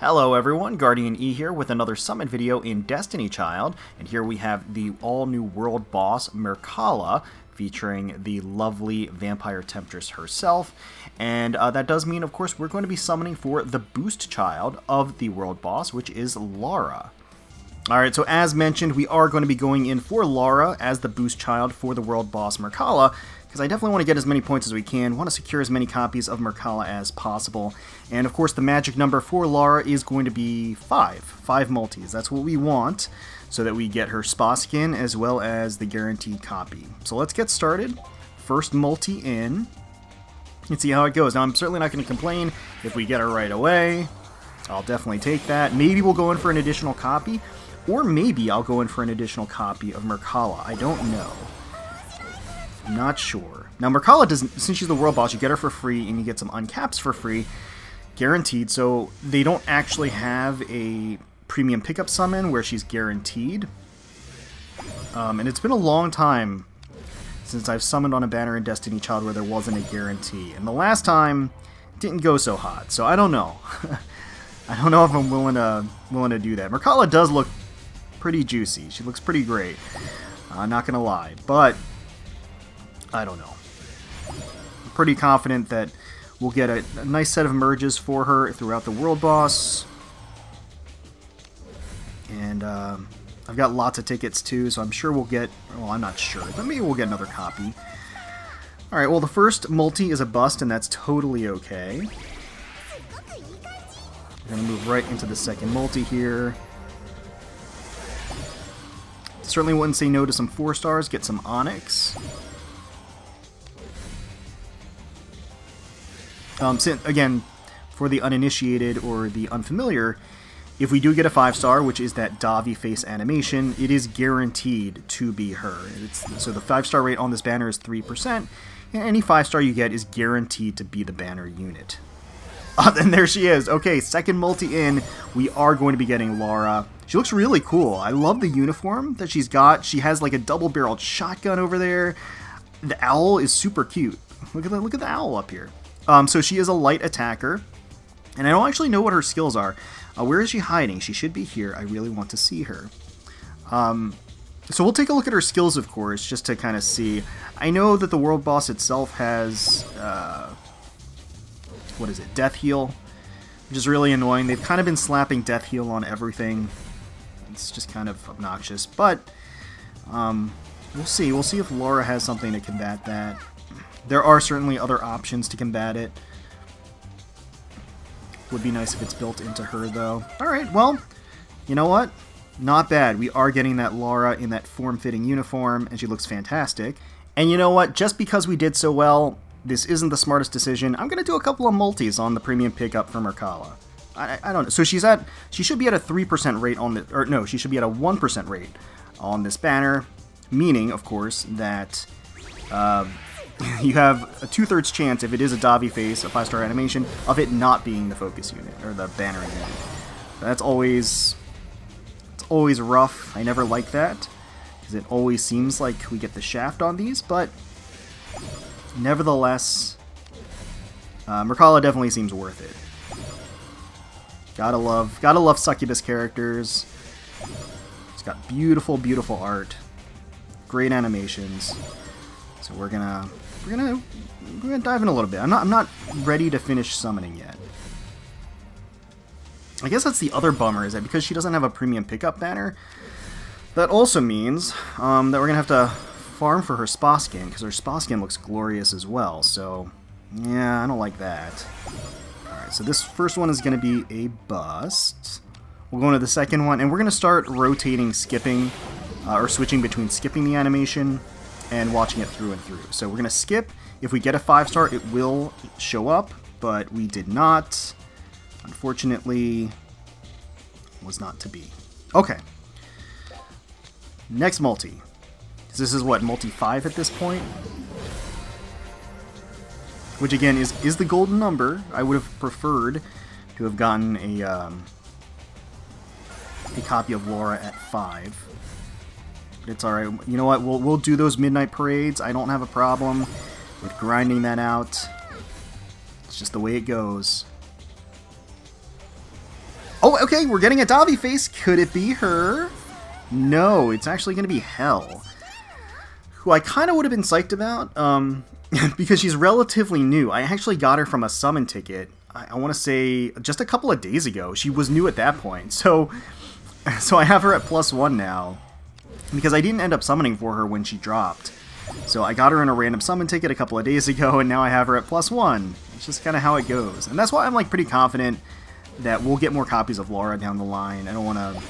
Hello everyone, GuardianE here with another summon video in Destiny Child, and here we have the all-new World Boss Mircalla, featuring the lovely Vampire Temptress herself, and that does mean, of course, we're going to be summoning for the boost child of the World Boss, which is Laura. Alright, so as mentioned, we are going to be going in for Laura as the boost child for the World Boss Mircalla, because I definitely want to get as many points as we can, want to secure as many copies of Mircalla as possible. And of course the magic number for Laura is going to be 5. 5 multis. That's what we want, so that we get her spa skin as well as the guaranteed copy. So let's get started. First multi in. Let's see how it goes. Now I'm certainly not going to complain if we get her right away. I'll definitely take that. Maybe we'll go in for an additional copy, or maybe I'll go in for an additional copy of Mircalla. I don't know. I'm not sure. Now, Mircalla doesn't, since she's the world boss, you get her for free, and you get some uncaps for free, guaranteed, so they don't actually have a premium pickup summon where she's guaranteed. And it's been a long time since I've summoned on a banner in Destiny Child where there wasn't a guarantee. And the last time, it didn't go so hot, so I don't know. I don't know if I'm willing to do that. Mircalla does look pretty juicy. She looks pretty great. I'm not gonna lie, but I don't know. I'm pretty confident that we'll get a nice set of merges for her throughout the World Boss. And I've got lots of tickets too, so I'm sure we'll get... Well, I'm not sure, but maybe we'll get another copy. Alright, well the first multi is a bust, and that's totally okay. We're going to move right into the second multi here. Certainly wouldn't say no to some 4 stars, get some Onyx. Again, for the uninitiated or the unfamiliar, if we do get a 5-star, which is that Davi face animation, it is guaranteed to be her. So the 5-star rate on this banner is 3%, and any 5-star you get is guaranteed to be the banner unit. And there she is. Okay, second multi in, we are going to be getting Laura. She looks really cool. I love the uniform that she's got. She has like a double-barreled shotgun over there. The owl is super cute. Look at the owl up here. So she is a light attacker, and I don't actually know what her skills are. Where is she hiding? She should be here. I really want to see her. So we'll take a look at her skills, of course, just to kind of see. I know that the World Boss itself has, what is it, Death Heal, which is really annoying. They've kind of been slapping Death Heal on everything. It's just kind of obnoxious, but we'll see. We'll see if Laura has something to combat that. There are certainly other options to combat it. Would be nice if it's built into her, though. Alright, well, you know what? Not bad. We are getting that Laura in that form-fitting uniform, and she looks fantastic. And you know what? Just because we did so well, this isn't the smartest decision. I'm going to do a couple of multis on the premium pickup for Mircalla. I don't know. So she should be at a 3% rate on the... Or no, she should be at a 1% rate on this banner, meaning, of course, that... you have a 2/3 chance, if it is a Davi face, a 5-star animation, of it not being the focus unit, or the banner unit. That's always... It's always rough. I never like that, because it always seems like we get the shaft on these, but... Nevertheless, Mircalla definitely seems worth it. Gotta love succubus characters. It's got beautiful, beautiful art. Great animations. So we're gonna dive in a little bit. I'm not ready to finish summoning yet. I guess that's the other bummer, is that because she doesn't have a premium pickup banner, that also means that we're gonna have to farm for her spa skin, because her spa skin looks glorious as well. So yeah, I don't like that. Alright, so this first one is gonna be a bust. We'll go into the second one, and we're gonna start rotating, skipping, or switching between skipping the animation and watching it through and through. So we're going to skip. If we get a 5-star, it will show up, but we did not. Unfortunately, was not to be. Okay. Next multi. This is what, multi 5 at this point? Which again is the golden number. I would have preferred to have gotten a copy of Laura at 5. It's alright. You know what? We'll do those midnight parades. I don't have a problem with grinding that out. It's just the way it goes. Oh, okay, we're getting a Davi face. Could it be her? No, it's actually going to be Hell, who I kind of would have been psyched about, because she's relatively new. I actually got her from a summon ticket, I want to say, just a couple of days ago. She was new at that point, so I have her at +1 now, because I didn't end up summoning for her when she dropped. So I got her in a random summon ticket a couple of days ago, and now I have her at +1. It's just kind of how it goes. And that's why I'm like pretty confident that we'll get more copies of Laura down the line. I don't want to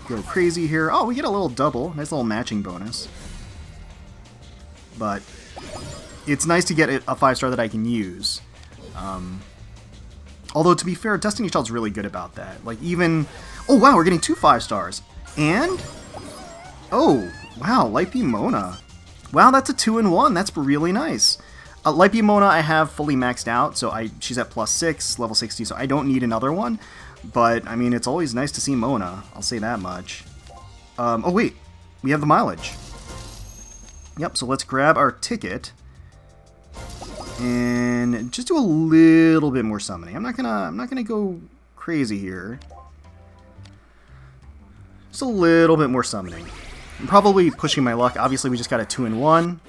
go crazy here. Oh, we get a little double. Nice little matching bonus. But it's nice to get a 5-star that I can use. Although, to be fair, Destiny Child's really good about that. Like, even... Oh, wow, we're getting 2 5-stars. And... Oh, wow, Light Beam Mona. Wow, that's a 2-in-1. That's really nice. Light Beam Mona I have fully maxed out, so she's at +6, level 60, so I don't need another one. But, I mean, it's always nice to see Mona. I'll say that much. Oh, wait. We have the mileage. Yep, so let's grab our ticket. And just do a little bit more summoning. I'm not gonna go crazy here. Just a little bit more summoning. I'm probably pushing my luck. Obviously, we just got a 2-in-1.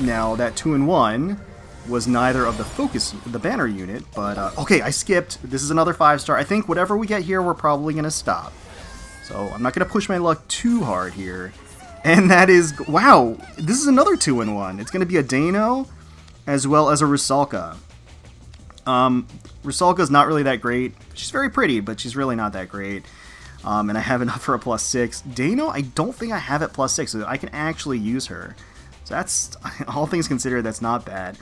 Now, that 2-in-1 was neither of the banner unit, but, okay, I skipped. This is another 5-star. I think whatever we get here, we're probably going to stop. So, I'm not going to push my luck too hard here. And that is, wow, this is another 2-in-1. It's going to be a Dano, as well as a Rusalka. Rusalka's not really that great. She's very pretty, but she's really not that great. And I have enough for a +6. Dano, I don't think I have at +6, so I can actually use her. So that's, all things considered, that's not bad.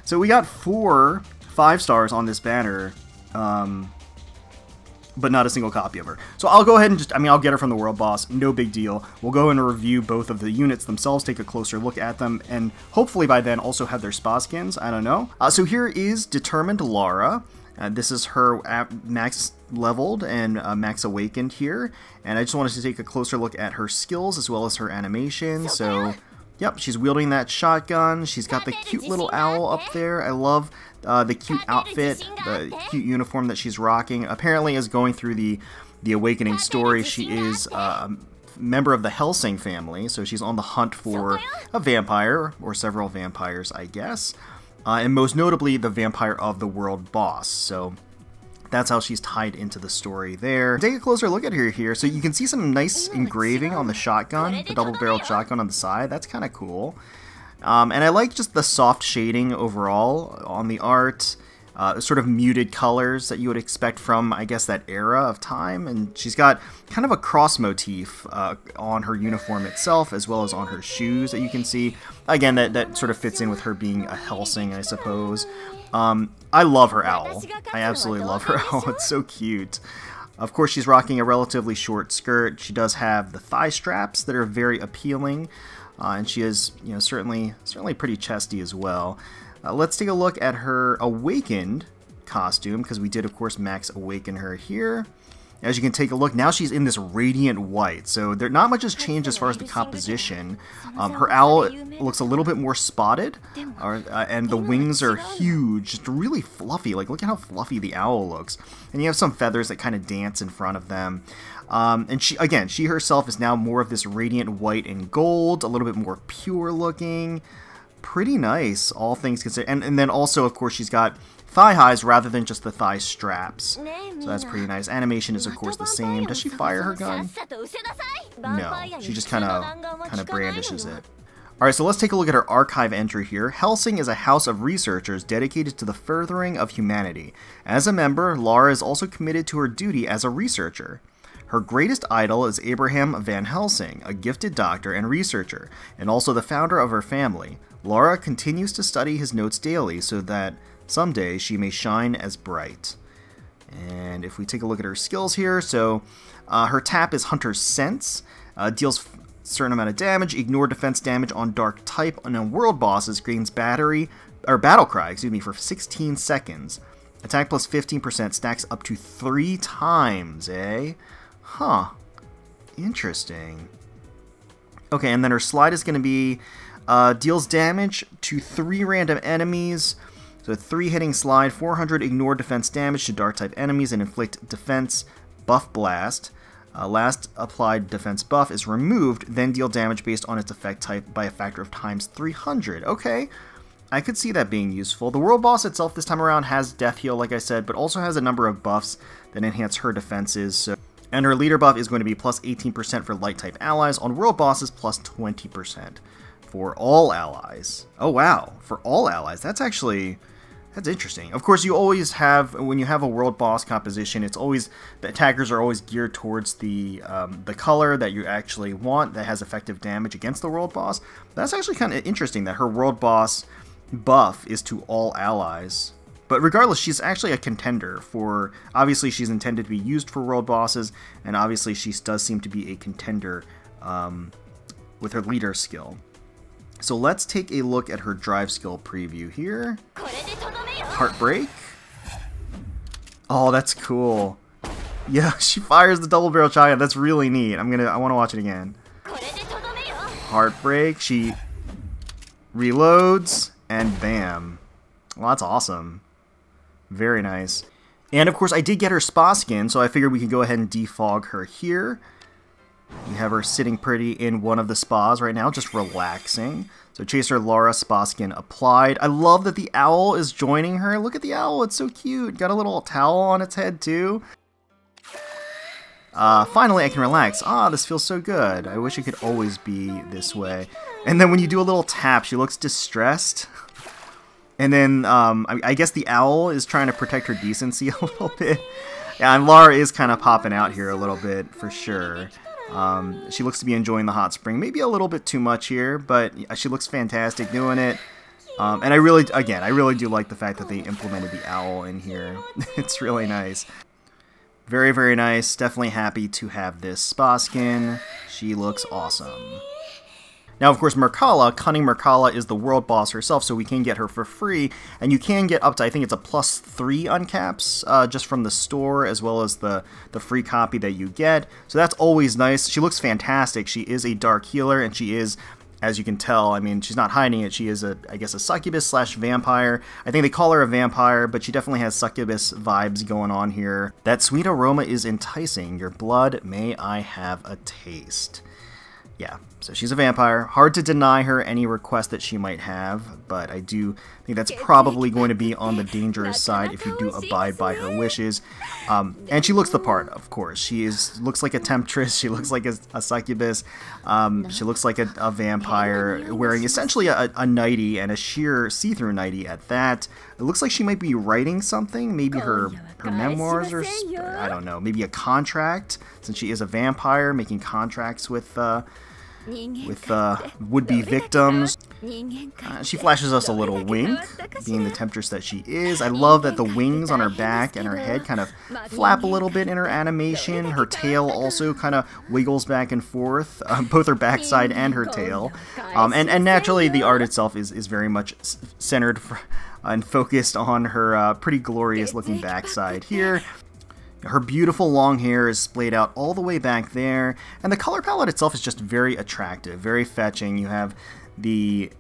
So we got 4 5-stars on this banner, but not a single copy of her. So I'll go ahead and I'll get her from the World Boss, no big deal. We'll go and review both of the units themselves, take a closer look at them, and hopefully by then also have their spa skins, I don't know. So here is Determined Laura. This is her max leveled and max awakened here, and I just wanted to take a closer look at her skills as well as her animation. So, yep, she's wielding that shotgun. She's got the cute little owl up there. I love the cute outfit, the cute uniform that she's rocking. Apparently, as going through the Awakening story, she is a member of the Hellsing family, so she's on the hunt for a vampire, or several vampires, I guess. And most notably, the vampire of the World Boss. So that's how she's tied into the story there. Take a closer look at her here. So you can see some nice engraving on the shotgun, the double-barreled shotgun on the side. That's kind of cool. And I like just the soft shading overall on the art. Sort of muted colors that you would expect from, I guess, that era of time. And she's got kind of a cross motif on her uniform itself, as well as on her shoes that you can see. Again, that sort of fits in with her being a Hellsing, I suppose. I love her owl. I absolutely love her owl. It's so cute. Of course, she's rocking a relatively short skirt. She does have the thigh straps that are very appealing. And she is, you know, certainly pretty chesty as well. Let's take a look at her Awakened costume, because we did, of course, max awaken her here. As you can take a look, now she's in this radiant white, so not much has changed as far as the composition. Her owl looks a little bit more spotted, and the wings are huge, just really fluffy. Like, look at how fluffy the owl looks. And you have some feathers that kind of dance in front of them. And she herself is now more of this radiant white and gold, a little bit more pure looking. Pretty nice, all things considered. And then also, of course, she's got thigh highs rather than just the thigh straps. So that's pretty nice. Animation is, of course, the same. Does she fire her gun? No, she just kind of brandishes it. Alright, so let's take a look at her archive entry here. Hellsing is a house of researchers dedicated to the furthering of humanity. As a member, Laura is also committed to her duty as a researcher. Her greatest idol is Abraham Van Helsing, a gifted doctor and researcher, and also the founder of her family. Laura continues to study his notes daily so that someday she may shine as bright. And if we take a look at her skills here, so her tap is Hunter's Sense, deals a certain amount of damage, ignore defense damage on dark type, and on world bosses gains battle cry, for 16 seconds. Attack plus 15% stacks up to 3 times, eh? Huh. Interesting. Okay, and then her slide is going to be deals damage to 3 random enemies. So 3 hitting slide, 400 ignore defense damage to dart type enemies and inflict defense buff blast. Last applied defense buff is removed, then deal damage based on its effect type by a factor of times 300. Okay, I could see that being useful. The World Boss itself this time around has Death Heal, like I said, but also has a number of buffs that enhance her defenses. And her leader buff is going to be plus 18% for light type allies. On World Bosses, plus 20% for all allies. Oh wow, for all allies. That's interesting. Of course, you always have, when you have a World Boss composition, it's always, the attackers are always geared towards the color that you actually want that has effective damage against the World Boss. That's actually kind of interesting that her World Boss buff is to all allies. But regardless, she's actually a contender for, obviously she's intended to be used for World Bosses, and obviously she does seem to be a contender with her leader skill. So let's take a look at her drive skill preview here. Heartbreak. Oh, that's cool. Yeah, she fires the double barrel shotgun. That's really neat. I want to watch it again. Heartbreak. She reloads and bam. Well, that's awesome. Very nice. And of course, I did get her spa skin, so I figured we could go ahead and defog her here. We have her sitting pretty in one of the spas right now, just relaxing. So Chaser Laura spa skin applied. I love that the owl is joining her. Look at the owl, it's so cute. Got a little towel on its head too. Finally, I can relax. Ah, this feels so good. I wish it could always be this way. And then when you do a little tap, she looks distressed. And then I guess the owl is trying to protect her decency a little bit. Yeah, and Laura is kind of popping out here a little bit for sure. She looks to be enjoying the hot spring, maybe a little bit too much here, but she looks fantastic doing it. And I really do like the fact that they implemented the owl in here. It's really nice. Very, very nice. Definitely happy to have this spa skin. She looks awesome. Now, of course, Mircalla, Cunning Mircalla, is the world boss herself, so we can get her for free, and you can get up to, I think it's a +3 uncaps just from the store, as well as the free copy that you get. So that's always nice. She looks fantastic. She is a dark healer, and she is, as you can tell, I mean, she's not hiding it. She is, I guess, a succubus / vampire. I think they call her a vampire, but she definitely has succubus vibes going on here. That sweet aroma is enticing. Your blood, may I have a taste. Yeah, so she's a vampire. Hard to deny her any request that she might have, but I do think that's probably going to be on the dangerous side if you do abide by her wishes. And she looks the part, of course. She looks like a temptress. She looks like a succubus. She looks like a vampire wearing essentially a nightie, and a sheer see-through nightie at that. It looks like she might be writing something, maybe her memoirs, or I don't know, maybe a contract, since she is a vampire, making contracts with would-be victims. She flashes us a little wink, being the temptress that she is. I love that the wings on her back and her head kind of flap a little bit in her animation. Her tail also kind of wiggles back and forth, both her backside and her tail. And naturally, the art itself is very much centered and focused on her pretty glorious looking backside here. Her beautiful long hair is splayed out all the way back there, and the color palette itself is just very attractive, very fetching. You have the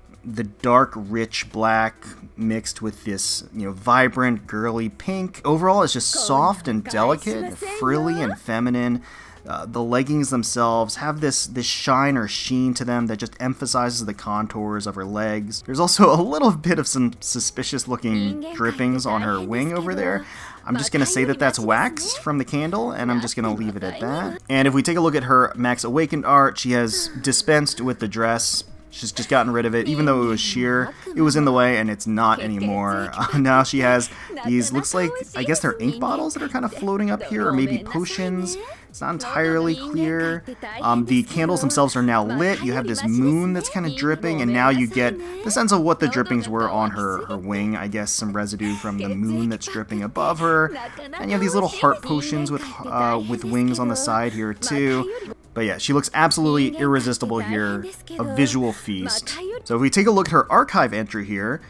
dark, rich black mixed with this, vibrant, girly pink. Overall, it's just soft and delicate, frilly and feminine. The leggings themselves have this shine or sheen to them that just emphasizes the contours of her legs. There's also a little bit of some suspicious looking drippings on her wing over there. I'm just going to say that that's wax from the candle, and I'm just going to leave it at that. And if we take a look at her Max Awakened art, she has dispensed with the dress. She's just gotten rid of it. Even though it was sheer, it was in the way, and it's not anymore. Now she has these, looks like, I guess they're ink bottles that are kind of floating up here, or maybe potions. It's not entirely clear. The candles themselves are now lit. You have this moon that's kind of dripping, and now you get the sense of what the drippings were on her wing. I guess some residue from the moon that's dripping above her. And you have these little heart potions with wings on the side here too. But yeah, she looks absolutely irresistible here. A visual feast. So if we take a look at her archive entry here,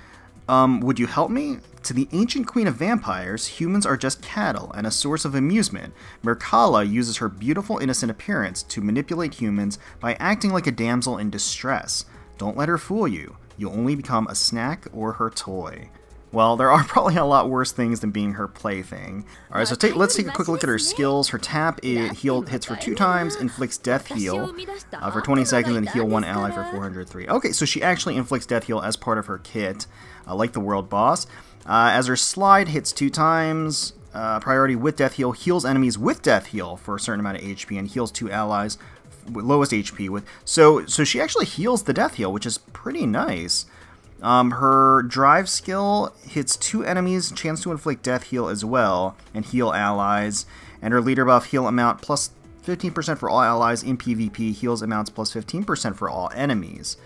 would you help me? To the ancient queen of vampires, humans are just cattle and a source of amusement. Mircalla uses her beautiful innocent appearance to manipulate humans by acting like a damsel in distress. Don't let her fool you. You'll only become a snack or her toy. Well, there are probably a lot worse things than being her plaything. Alright, so let's take a quick look at her skills. Her tap hits for 2 times, inflicts death heal for 20 seconds, and heal 1 ally for 403. Okay, so she actually inflicts death heal as part of her kit, like the World Boss. As her slide hits 2 times, priority with death heal, heals enemies with death heal for a certain amount of HP, and heals 2 allies with lowest HP. So she actually heals the death heal, which is pretty nice. Her drive skill hits 2 enemies, chance to inflict death heal as well, and heal allies. And her leader buff, heal amount plus 15% for all allies in PvP, heals amounts plus 15% for all enemies.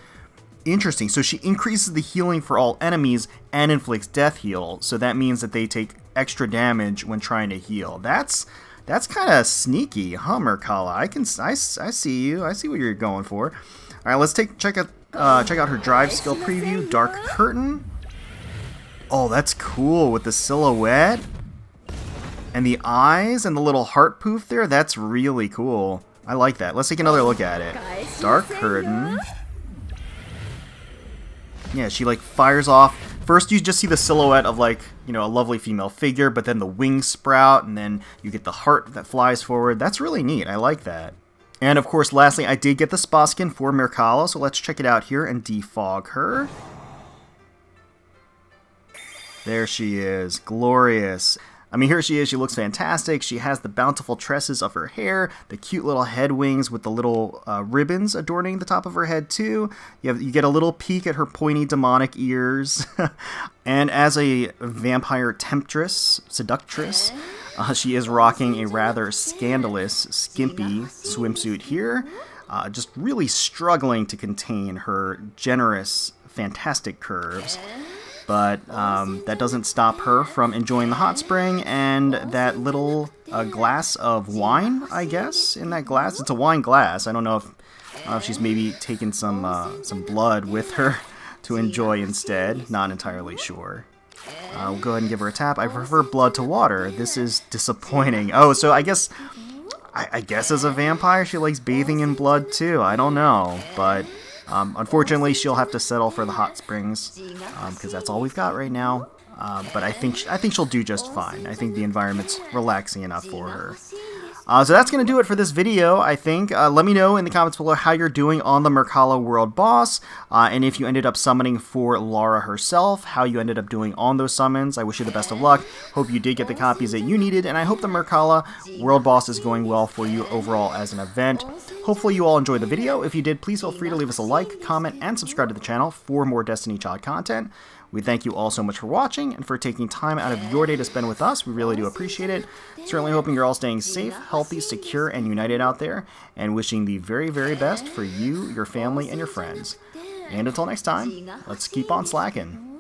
Interesting, so she increases the healing for all enemies and inflicts death heal, so that means that they take extra damage when trying to heal. That's kind of sneaky, huh, Mircalla? I see you. I see what you're going for. All right, let's check out her drive skill preview. Dark Curtain. Oh, that's cool with the silhouette and the eyes and the little heart poof there. That's really cool. I like that. Let's take another look at it. Dark Curtain. Yeah, she like fires off. First, you just see the silhouette of like, you know, a lovely female figure, but then the wings sprout, and then you get the heart that flies forward. That's really neat. I like that. And of course, lastly, I did get the spa skin for Mircalla, so let's check it out here and defog her. There she is. Glorious. I mean, here she is. She looks fantastic. She has the bountiful tresses of her hair, the cute little head wings with the little ribbons adorning the top of her head, too. You get a little peek at her pointy demonic ears. And as a vampire temptress, seductress, she is rocking a rather scandalous, skimpy swimsuit here. Just really struggling to contain her generous, fantastic curves. But that doesn't stop her from enjoying the hot spring and that little glass of wine, I guess, in that glass. It's a wine glass. I don't know if she's maybe taken some blood with her to enjoy instead. Not entirely sure. We'll go ahead and give her a tap. I prefer blood to water. This is disappointing. Oh, so I guess as a vampire, she likes bathing in blood too. I don't know, but unfortunately, she'll have to settle for the hot springs because that's all we've got right now. But I think she'll do just fine. I think the environment's relaxing enough for her. So that's going to do it for this video, I think. Let me know in the comments below how you're doing on the Mircalla World Boss, and if you ended up summoning for Laura herself, how you ended up doing on those summons. I wish you the best of luck. Hope you did get the copies that you needed, and I hope the Mircalla World Boss is going well for you overall as an event. Hopefully you all enjoyed the video. If you did, please feel free to leave us a like, comment, and subscribe to the channel for more Destiny Child content. We thank you all so much for watching and for taking time out of your day to spend with us. We really do appreciate it. Certainly hoping you're all staying safe, healthy, secure, and united out there, and wishing the very, very best for you, your family, and your friends. And until next time, let's keep on slacking.